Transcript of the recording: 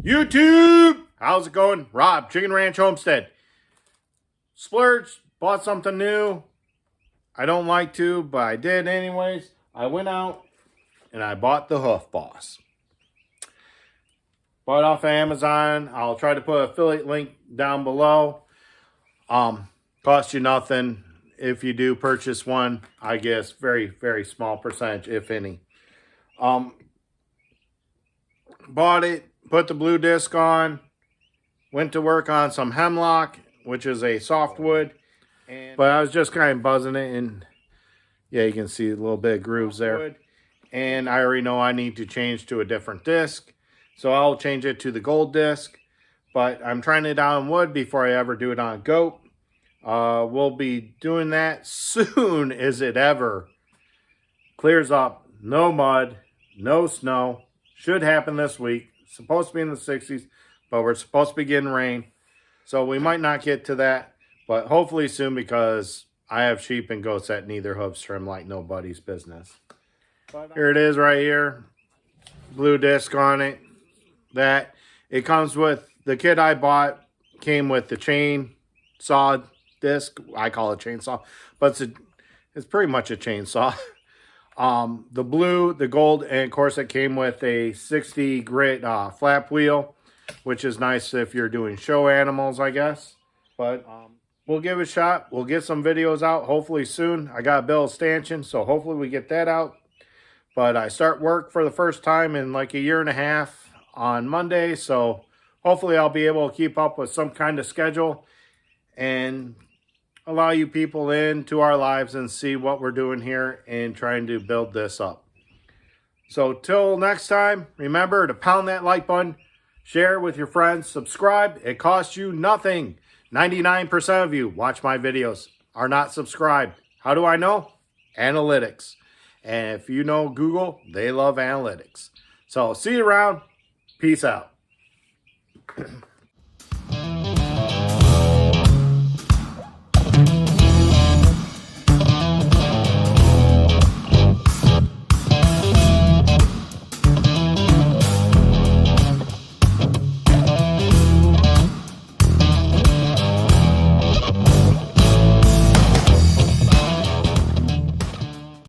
YouTube, how's it going? Rob, Chicken Ranch Homestead. Splurged, bought something new. I don't like to, but I did anyways. I went out and I bought the Hoof Boss. Bought it off of Amazon. I'll try to put an affiliate link down below. Cost you nothing. If you do purchase one, I guess very, very small percentage, if any. Bought it, put the blue disc on, went to work on some hemlock, which is a softwood. But I was just kind of buzzing it, and yeah, you can see a little bit of grooves there. And I already know I need to change to a different disc, so I'll change it to the gold disc. But I'm trying it out on wood before I ever do it on goat. We'll be doing that soon as it ever clears up. No mud, no snow. Should happen this week. Supposed to be in the 60s, but we're supposed to be getting rain. So we might not get to that, but hopefully soon, because I have sheep and goats that need their hooves trimmed like nobody's business. Here it is right here. Blue disc on it. That it comes with, the kit I bought came with the chain saw disc. I call it chainsaw, but it's pretty much a chainsaw. The blue, the gold, and of course it came with a 60 grit flap wheel, which is nice if you're doing show animals, I guess. But we'll give it a shot. We'll get some videos out hopefully soon. I got a bill of stanchion, so hopefully we get that out. But I start work for the first time in like a year and a half on Monday, so hopefully I'll be able to keep up with some kind of schedule and allow you people into our lives and see what we're doing here and trying to build this up. So till next time, remember to pound that like button, share with your friends, subscribe. It costs you nothing. 99% of you watch my videos are not subscribed. How do I know? Analytics. And if you know Google, they love analytics. So see you around. Peace out.